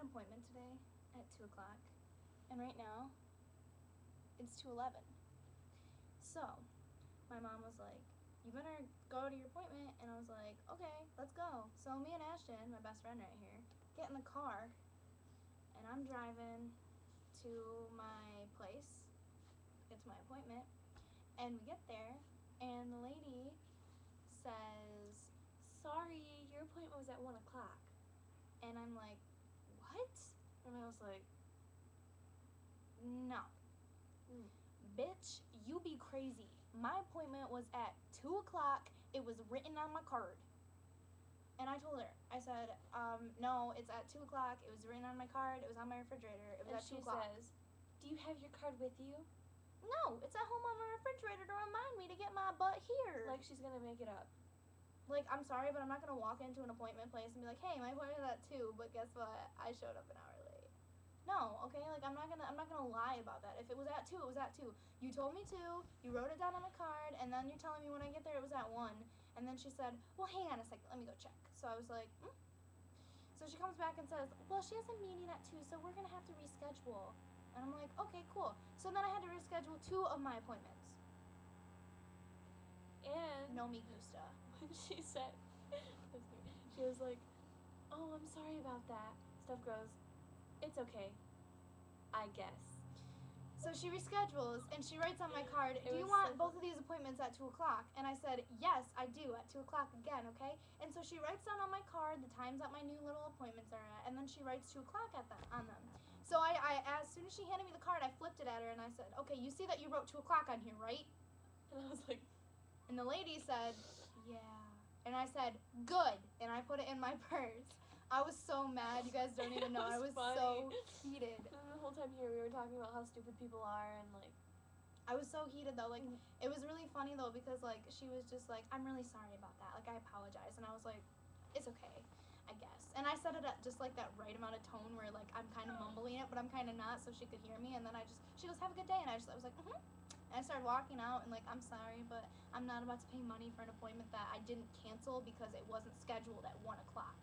an appointment today at 2 o'clock, and right now it's 2:11. So my mom was like, you better go to your appointment, and I was like, okay, let's go. So me and Ashton, my best friend right here, get in the car, and I'm driving to my place, get to my appointment, and we get there, and the lady says, sorry, your appointment was at 1 o'clock. And I'm like, what? And I was like, no. Bitch, you be crazy. My appointment was at 2 o'clock. It was written on my card. And I told her, I said, no, it's at 2 o'clock. It was written on my card. It was on my refrigerator. It was at 2 o'clock. And she says, do you have your card with you? No, it's at home on my refrigerator to remind me to get my butt here. Like she's going to make it up. Like, I'm sorry, but I'm not going to walk into an appointment place and be like, hey, my appointment is at 2, but guess what? I showed up an hour late. No, okay? Like, I'm not gonna lie about that. If it was at 2, it was at 2. You told me 2, you wrote it down on the card, and then you're telling me when I get there it was at 1. And then she said, well, hang on a second, let me go check. So I was like, So she comes back and says, well, she has a meeting at 2, so we're going to have to reschedule. And I'm like, okay, cool. So then I had to reschedule 2 of my appointments. And no me gusta. When she said, she was like, oh, I'm sorry about that. Steph goes, it's okay, I guess. So she reschedules, and she writes on my card, do you want both of these appointments at 2 o'clock? And I said, yes, I do, at 2 o'clock again, okay? And so she writes down on my card the times that my new little appointments are at, and then she writes 2 o'clock on them. So I as soon as she handed me the card, I flipped it at her, and I said, okay, you see that you wrote 2 o'clock on here, right? And I was like, and the lady said, yeah. And I said, good, and I put it in my purse. I was so mad, you guys don't even know. I was so heated. And the whole time here we were talking about how stupid people are, and like, I was so heated though. Like, it was really funny though, because like she was just like, I'm really sorry about that, like I apologize. And I was like, it's okay, I guess. And I said it at just like that right amount of tone where like I'm kind of mumbling it, but I'm kind of not, so she could hear me. And then she goes, have a good day. And I was like, And I started walking out, and like, I'm sorry, but I'm not about to pay money for an appointment that I didn't cancel because it wasn't scheduled at 1 o'clock.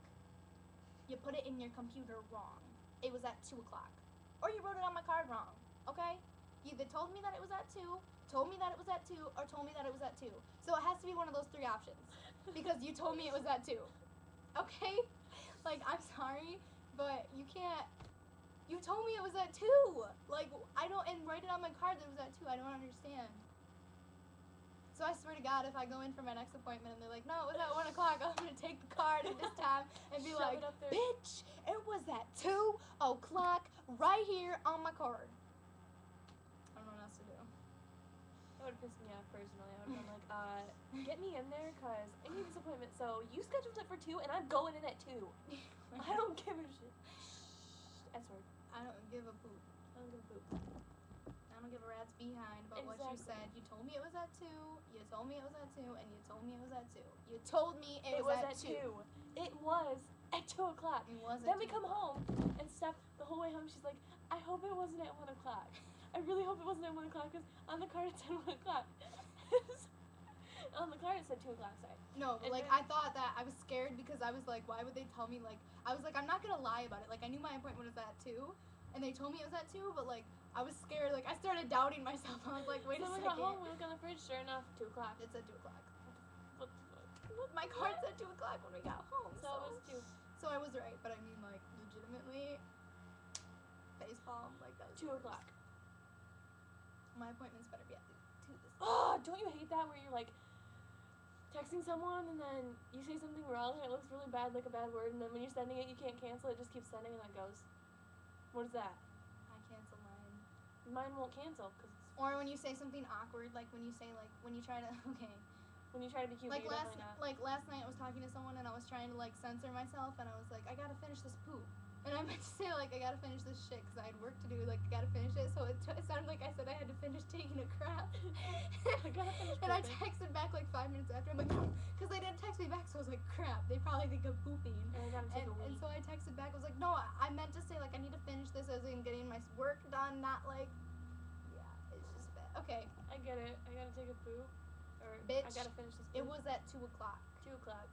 You put it in your computer wrong. It was at 2 o'clock. Or you wrote it on my card wrong, okay? You either told me that it was at 2, told me that it was at 2, or told me that it was at 2. So it has to be one of those 3 options, because you told me it was at 2, okay? Like, I'm sorry, but you can't, you told me it was at 2. Like, and write it on my card that it was at 2. I don't understand. So I swear to God, if I go in for my next appointment and they're like, no, it was at 1 o'clock, I'm going to take the card at this time and be like, bitch, it was at 2 o'clock right here on my card. I don't know what else to do. That would have pissed me off personally. I would have been like, get me in there because I need this appointment. So you scheduled it for 2 and I'm going in at 2. I don't give a shit. Shh. S-word. I don't give a poop. I don't give a poop. I don't give a rat's behind about what you said. You told me it was at 2. You told me it was at 2, and you told me it was at 2. You told me it was at 2. It was at 2 o'clock. It was. Then we come home, and Steph, the whole way home, she's like, I hope it wasn't at 1 o'clock. I really hope it wasn't at 1 o'clock because on the card it said 1 o'clock. On the card it said 2 o'clock. Sorry. No, but like I thought that I was scared because I was like, why would they tell me? Like, I was like, I'm not gonna lie about it. Like, I knew my appointment was at 2. And they told me it was at 2, but like I was scared. Like I started doubting myself. I was like, wait a second. So we got home. We look on the fridge. Sure enough, 2 o'clock. It said 2 o'clock. What the fuck? My card said 2 o'clock when we got home. So it was 2. So I was right, but I mean, like, legitimately, facepalm. Like that was 2 o'clock. My appointments better be at 2 this time. Oh, don't you hate that where you're like texting someone and then you say something wrong and it looks really bad, like a bad word, and then when you're sending it, you can't cancel it. Just keeps sending and that goes. What is that? I cancel mine. Mine won't cancel because. Or when you say something awkward, like when you say when you try to When you try to be cute, like but you're definitely not. Like last night, I was talking to someone and I was trying to like censor myself, and I was like, I gotta finish this poop, and I meant to say like I gotta finish this shit because I had work to do. Like I gotta finish it, so it sounded like I said I had to finish taking a crap. I gotta finish. And I texted back like 5 minutes after. I'm like, because they didn't text me back, so I was like, crap. They probably think I'm pooping. And I gotta take a week. And so I texted back. I was like, no, I meant to say like I need to finish this as in getting my work done, not like. Yeah, it's just bad. Okay. I get it. I gotta take a poop. Or bitch, I gotta finish this poop. It was at 2 o'clock. 2 o'clock.